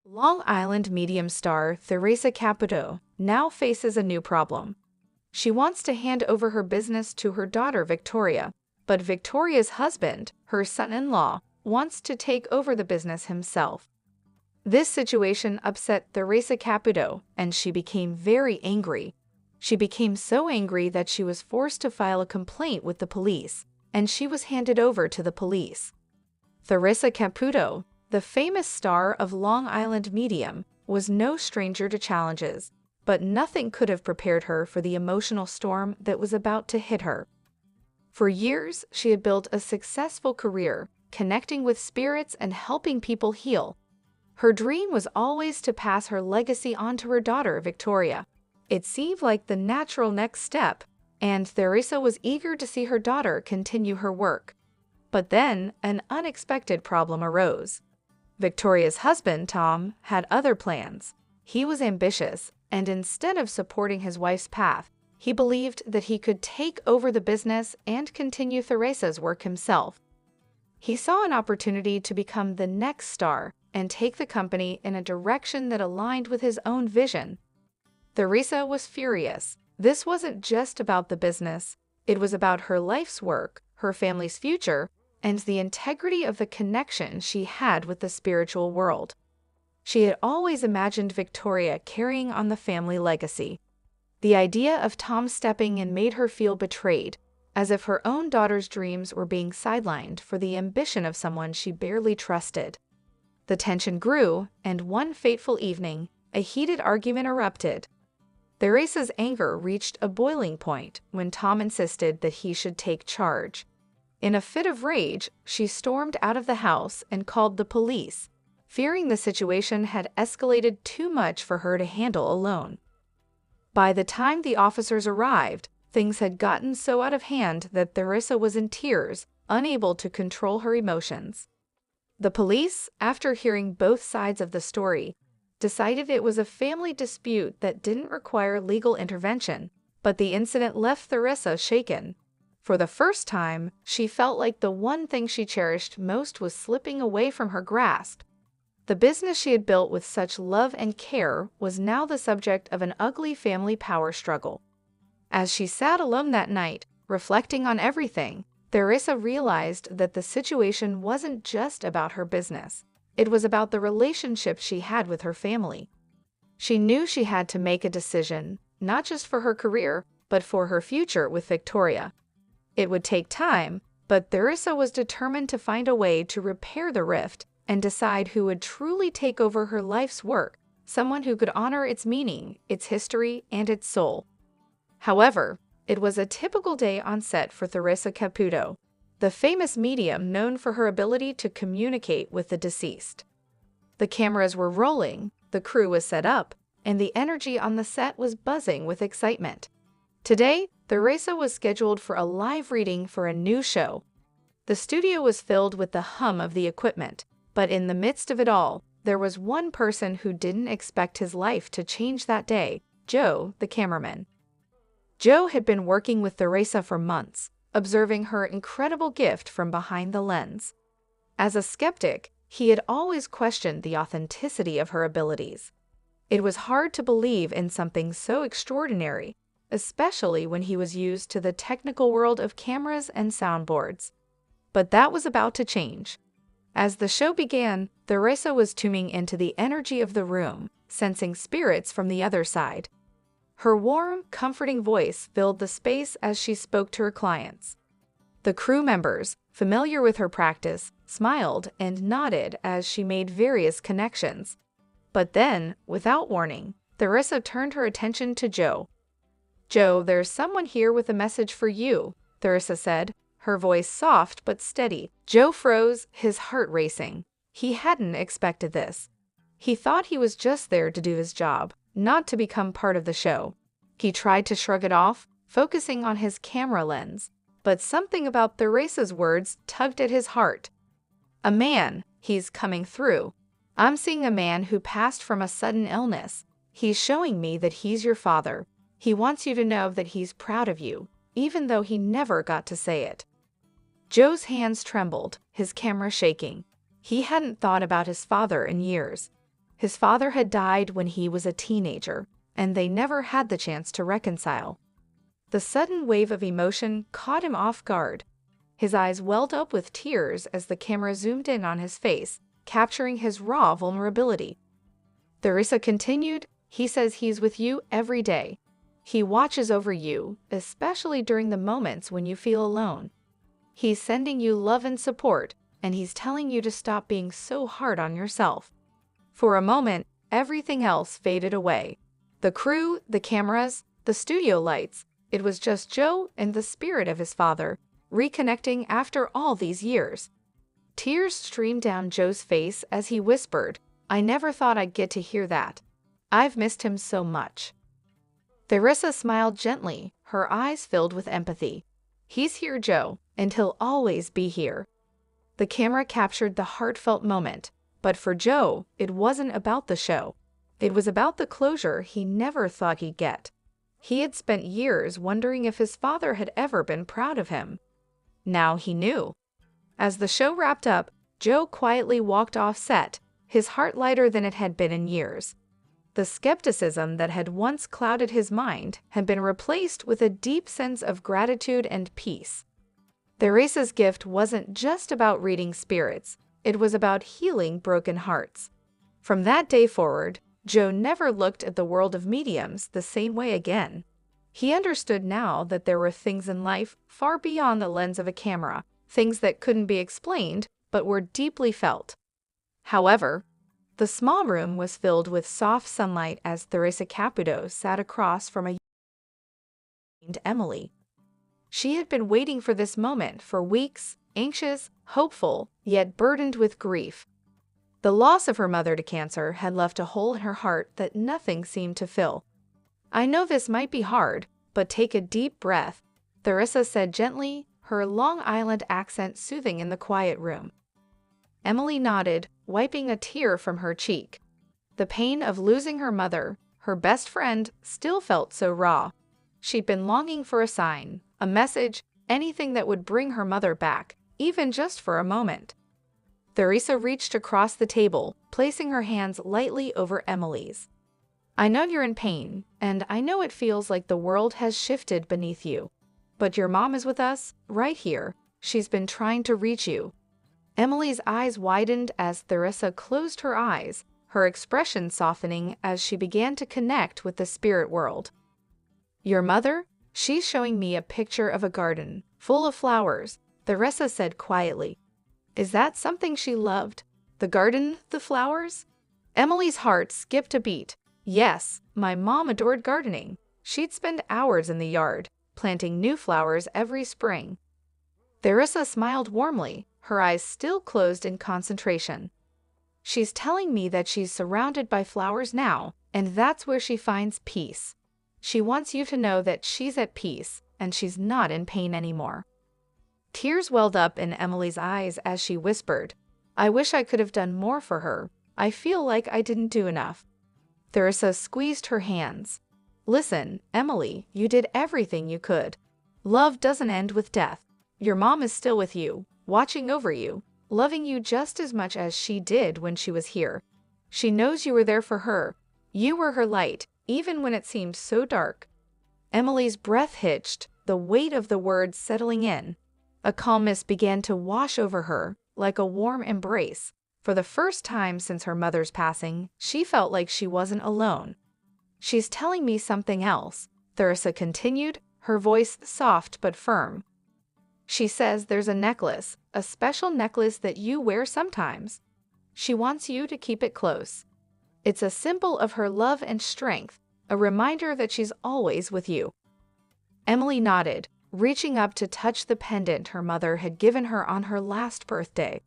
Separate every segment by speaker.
Speaker 1: Long Island medium star Theresa Caputo now faces a new problem. She wants to hand over her business to her daughter Victoria, but Victoria's husband, her son-in-law, wants to take over the business himself. This situation upset Theresa Caputo, and she became very angry. She became so angry that she was forced to file a complaint with the police, and she was handed over to the police. Theresa Caputo, the famous star of Long Island Medium, was no stranger to challenges, but nothing could have prepared her for the emotional storm that was about to hit her. For years, she had built a successful career, connecting with spirits and helping people heal. Her dream was always to pass her legacy on to her daughter, Victoria. It seemed like the natural next step, and Theresa was eager to see her daughter continue her work. But then, an unexpected problem arose. Victoria's husband, Tom, had other plans. He was ambitious, and instead of supporting his wife's path, he believed that he could take over the business and continue Theresa's work himself. He saw an opportunity to become the next star and take the company in a direction that aligned with his own vision. Theresa was furious. This wasn't just about the business. It was about her life's work, her family's future, and the integrity of the connection she had with the spiritual world. She had always imagined Victoria carrying on the family legacy. The idea of Tom stepping in made her feel betrayed, as if her own daughter's dreams were being sidelined for the ambition of someone she barely trusted. The tension grew, and one fateful evening, a heated argument erupted. Theresa's anger reached a boiling point when Tom insisted that he should take charge. In a fit of rage, she stormed out of the house and called the police, fearing the situation had escalated too much for her to handle alone. By the time the officers arrived, things had gotten so out of hand that Theresa was in tears, unable to control her emotions. The police, after hearing both sides of the story, decided it was a family dispute that didn't require legal intervention, but the incident left Theresa shaken. For the first time, she felt like the one thing she cherished most was slipping away from her grasp. The business she had built with such love and care was now the subject of an ugly family power struggle. As she sat alone that night, reflecting on everything, Theresa realized that the situation wasn't just about her business. It was about the relationship she had with her family. She knew she had to make a decision, not just for her career, but for her future with Victoria. It would take time, but Theresa was determined to find a way to repair the rift and decide who would truly take over her life's work, someone who could honor its meaning, its history, and its soul. However, it was a typical day on set for Theresa Caputo, the famous medium known for her ability to communicate with the deceased. The cameras were rolling, the crew was set up, and the energy on the set was buzzing with excitement. Today, Theresa was scheduled for a live reading for a new show. The studio was filled with the hum of the equipment, but in the midst of it all, there was one person who didn't expect his life to change that day: Joe, the cameraman. Joe had been working with Theresa for months, observing her incredible gift from behind the lens. As a skeptic, he had always questioned the authenticity of her abilities. It was hard to believe in something so extraordinary, especially when he was used to the technical world of cameras and soundboards. But that was about to change. As the show began, Theresa was tuning into the energy of the room, sensing spirits from the other side. Her warm, comforting voice filled the space as she spoke to her clients. The crew members, familiar with her practice, smiled and nodded as she made various connections. But then, without warning, Theresa turned her attention to Joe. "Joe, there's someone here with a message for you," Theresa said, her voice soft but steady. Joe froze, his heart racing. He hadn't expected this. He thought he was just there to do his job, not to become part of the show. He tried to shrug it off, focusing on his camera lens, but something about Theresa's words tugged at his heart. "A man, he's coming through. I'm seeing a man who passed from a sudden illness. He's showing me that he's your father. He wants you to know that he's proud of you, even though he never got to say it." Joe's hands trembled, his camera shaking. He hadn't thought about his father in years. His father had died when he was a teenager, and they never had the chance to reconcile. The sudden wave of emotion caught him off guard. His eyes welled up with tears as the camera zoomed in on his face, capturing his raw vulnerability. Theresa continued, "He says he's with you every day. He watches over you, especially during the moments when you feel alone. He's sending you love and support, and he's telling you to stop being so hard on yourself." For a moment, everything else faded away. The crew, the cameras, the studio lights. It was just Joe and the spirit of his father, reconnecting after all these years. Tears streamed down Joe's face as he whispered, "I never thought I'd get to hear that. I've missed him so much." Theresa smiled gently, her eyes filled with empathy. "He's here, Joe, and he'll always be here." The camera captured the heartfelt moment, but for Joe, it wasn't about the show. It was about the closure he never thought he'd get. He had spent years wondering if his father had ever been proud of him. Now he knew. As the show wrapped up, Joe quietly walked off set, his heart lighter than it had been in years. The skepticism that had once clouded his mind had been replaced with a deep sense of gratitude and peace. Theresa's gift wasn't just about reading spirits, it was about healing broken hearts. From that day forward, Joe never looked at the world of mediums the same way again. He understood now that there were things in life far beyond the lens of a camera, things that couldn't be explained but were deeply felt. However, the small room was filled with soft sunlight as Theresa Caputo sat across from a named Emily. She had been waiting for this moment for weeks, anxious, hopeful, yet burdened with grief. The loss of her mother to cancer had left a hole in her heart that nothing seemed to fill. "I know this might be hard, but take a deep breath," Theresa said gently, her Long Island accent soothing in the quiet room. Emily nodded, wiping a tear from her cheek. The pain of losing her mother, her best friend, still felt so raw. She'd been longing for a sign, a message, anything that would bring her mother back, even just for a moment. Theresa reached across the table, placing her hands lightly over Emily's. "I know you're in pain, and I know it feels like the world has shifted beneath you. But your mom is with us, right here. She's been trying to reach you." Emily's eyes widened as Theresa closed her eyes, her expression softening as she began to connect with the spirit world. "Your mother? She's showing me a picture of a garden, full of flowers," Theresa said quietly. "Is that something she loved? The garden, the flowers?" Emily's heart skipped a beat. "Yes, my mom adored gardening. She'd spend hours in the yard, planting new flowers every spring." Theresa smiled warmly, her eyes still closed in concentration. "She's telling me that she's surrounded by flowers now, and that's where she finds peace. She wants you to know that she's at peace, and she's not in pain anymore." Tears welled up in Emily's eyes as she whispered, "I wish I could have done more for her. I feel like I didn't do enough." Theresa squeezed her hands. "Listen, Emily, you did everything you could. Love doesn't end with death. Your mom is still with you, watching over you, loving you just as much as she did when she was here. She knows you were there for her. You were her light, even when it seemed so dark." Emily's breath hitched, the weight of the words settling in. A calmness began to wash over her, like a warm embrace. For the first time since her mother's passing, she felt like she wasn't alone. "She's telling me something else," Theresa continued, her voice soft but firm. "She says there's a necklace, a special necklace that you wear sometimes. She wants you to keep it close. It's a symbol of her love and strength, a reminder that she's always with you." Emily nodded, reaching up to touch the pendant her mother had given her on her last birthday.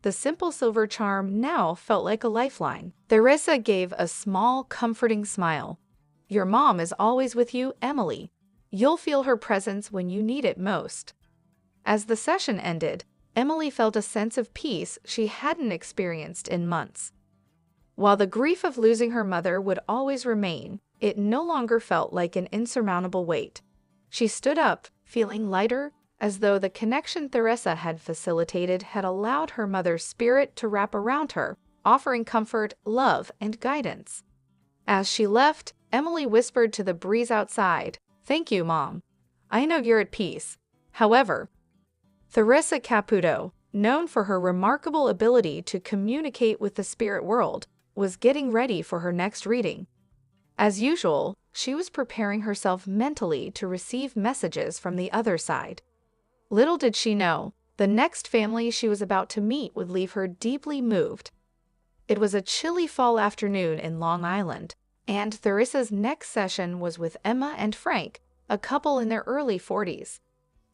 Speaker 1: The simple silver charm now felt like a lifeline. Theresa gave a small, comforting smile. "Your mom is always with you, Emily. You'll feel her presence when you need it most." As the session ended, Emily felt a sense of peace she hadn't experienced in months. While the grief of losing her mother would always remain, it no longer felt like an insurmountable weight. She stood up, feeling lighter, as though the connection Theresa had facilitated had allowed her mother's spirit to wrap around her, offering comfort, love, and guidance. As she left, Emily whispered to the breeze outside, "Thank you, Mom. I know you're at peace." However, Theresa Caputo, known for her remarkable ability to communicate with the spirit world, was getting ready for her next reading. As usual, she was preparing herself mentally to receive messages from the other side. Little did she know, the next family she was about to meet would leave her deeply moved. It was a chilly fall afternoon in Long Island, and Theresa's next session was with Emma and Frank, a couple in their early 40s.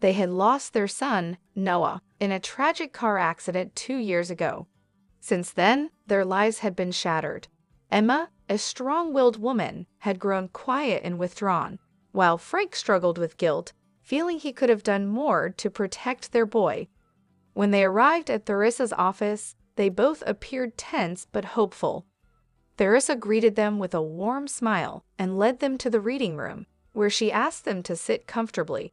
Speaker 1: They had lost their son, Noah, in a tragic car accident 2 years ago. Since then, their lives had been shattered. Emma, a strong-willed woman, had grown quiet and withdrawn, while Frank struggled with guilt, feeling he could have done more to protect their boy. When they arrived at Theresa's office, they both appeared tense but hopeful. Theresa greeted them with a warm smile and led them to the reading room, where she asked them to sit comfortably.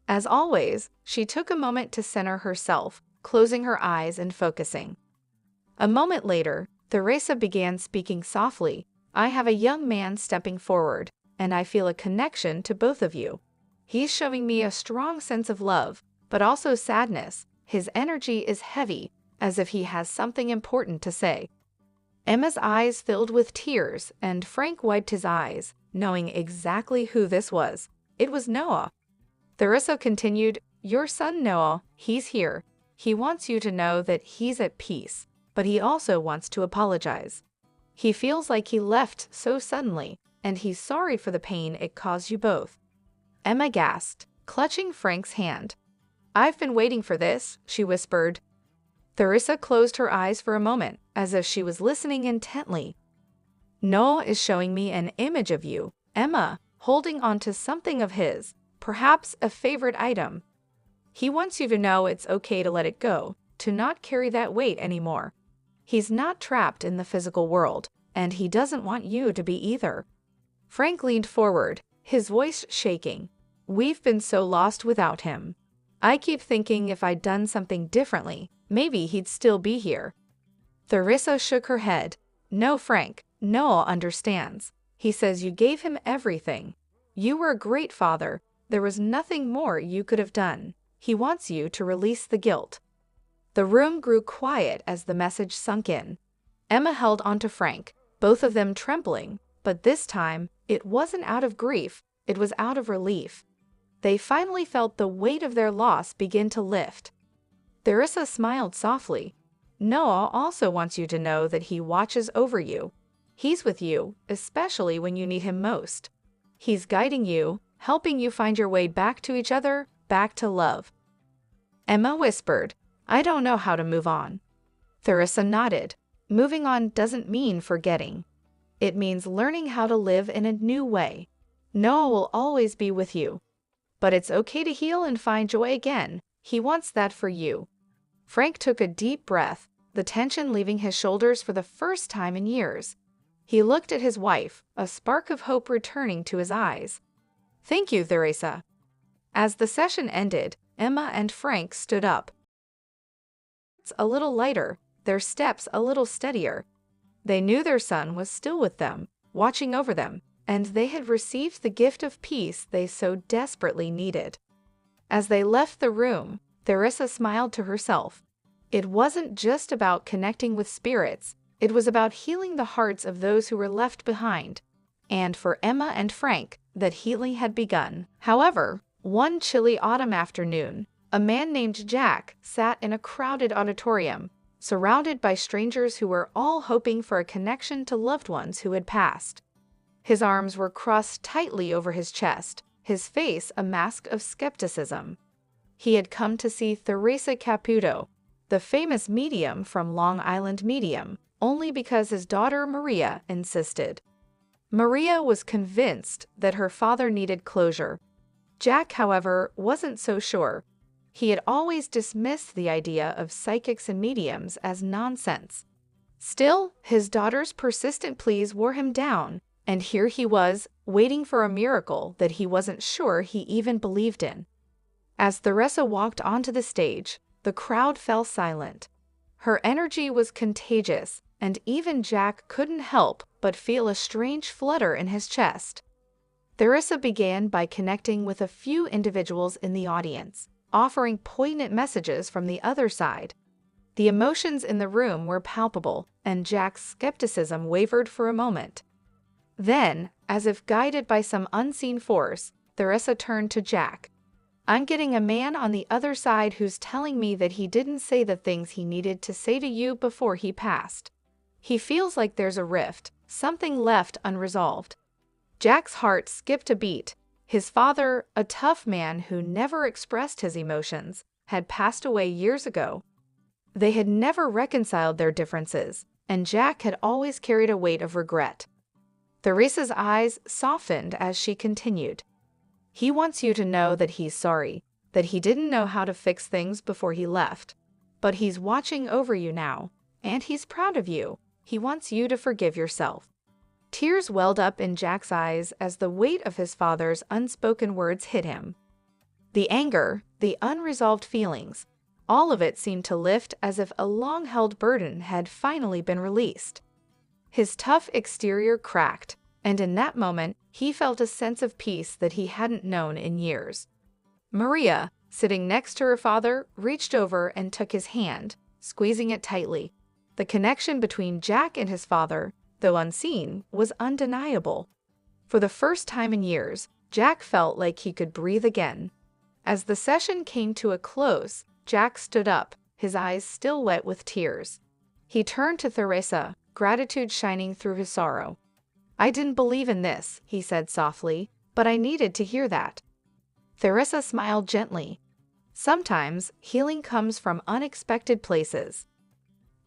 Speaker 1: As always, she took a moment to center herself, closing her eyes and focusing. A moment later, Theresa began speaking softly. "I have a young man stepping forward, and I feel a connection to both of you. He's showing me a strong sense of love, but also sadness. His energy is heavy, as if he has something important to say." Emma's eyes filled with tears, and Frank wiped his eyes, knowing exactly who this was. It was Noah. Theresa continued, "Your son Noah, he's here. He wants you to know that he's at peace, but he also wants to apologize. He feels like he left so suddenly, and he's sorry for the pain it caused you both." Emma gasped, clutching Frank's hand. "I've been waiting for this," she whispered. Theresa closed her eyes for a moment, as if she was listening intently. "Noah is showing me an image of you, Emma, holding on to something of his, perhaps a favorite item. He wants you to know it's okay to let it go, to not carry that weight anymore. He's not trapped in the physical world, and he doesn't want you to be either." Frank leaned forward, his voice shaking. "We've been so lost without him. I keep thinking if I'd done something differently, maybe he'd still be here." Theresa shook her head. "No, Frank, Noah understands. He says you gave him everything. You were a great father. There was nothing more you could have done. He wants you to release the guilt." The room grew quiet as the message sunk in. Emma held onto Frank, both of them trembling, but this time, it wasn't out of grief, it was out of relief. They finally felt the weight of their loss begin to lift. Theresa smiled softly. "Noah also wants you to know that he watches over you. He's with you, especially when you need him most. He's guiding you, helping you find your way back to each other, back to love." Emma whispered, "I don't know how to move on." Theresa nodded. "Moving on doesn't mean forgetting. It means learning how to live in a new way. Noah will always be with you. But it's okay to heal and find joy again. He wants that for you." Frank took a deep breath, the tension leaving his shoulders for the first time in years. He looked at his wife, a spark of hope returning to his eyes. "Thank you, Theresa." As the session ended, Emma and Frank stood up. A little lighter, their steps a little steadier. They knew their son was still with them, watching over them, and they had received the gift of peace they so desperately needed. As they left the room, Theresa smiled to herself. It wasn't just about connecting with spirits, it was about healing the hearts of those who were left behind. And for Emma and Frank, that healing had begun. However, one chilly autumn afternoon, a man named Jack sat in a crowded auditorium, surrounded by strangers who were all hoping for a connection to loved ones who had passed. His arms were crossed tightly over his chest, his face a mask of skepticism. He had come to see Theresa Caputo, the famous medium from Long Island Medium, only because his daughter Maria insisted. Maria was convinced that her father needed closure. Jack, however, wasn't so sure. He had always dismissed the idea of psychics and mediums as nonsense. Still, his daughter's persistent pleas wore him down, and here he was, waiting for a miracle that he wasn't sure he even believed in. As Theresa walked onto the stage, the crowd fell silent. Her energy was contagious, and even Jack couldn't help but feel a strange flutter in his chest. Theresa began by connecting with a few individuals in the audience, offering poignant messages from the other side. The emotions in the room were palpable, and Jack's skepticism wavered for a moment. Then, as if guided by some unseen force, Theresa turned to Jack. "I'm getting a man on the other side who's telling me that he didn't say the things he needed to say to you before he passed. He feels like there's a rift, something left unresolved." Jack's heart skipped a beat. His father, a tough man who never expressed his emotions, had passed away years ago. They had never reconciled their differences, and Jack had always carried a weight of regret. Theresa's eyes softened as she continued. "He wants you to know that he's sorry, that he didn't know how to fix things before he left. But he's watching over you now, and he's proud of you. He wants you to forgive yourself." Tears welled up in Jack's eyes as the weight of his father's unspoken words hit him. The anger, the unresolved feelings, all of it seemed to lift as if a long-held burden had finally been released. His tough exterior cracked, and in that moment, he felt a sense of peace that he hadn't known in years. Maria, sitting next to her father, reached over and took his hand, squeezing it tightly. The connection between Jack and his father, though unseen, was undeniable. For the first time in years, Jack felt like he could breathe again. As the session came to a close, Jack stood up, his eyes still wet with tears. He turned to Theresa, gratitude shining through his sorrow. "I didn't believe in this," he said softly, "but I needed to hear that." Theresa smiled gently. Sometimes, healing comes from unexpected places.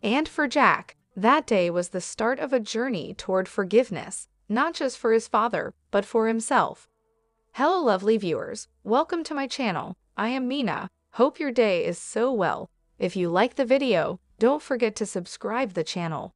Speaker 1: And for Jack, that day was the start of a journey toward forgiveness, not just for his father, but for himself. Hello lovely viewers, welcome to my channel. I am Mina. Hope your day is so well. If you like the video, don't forget to subscribe the channel.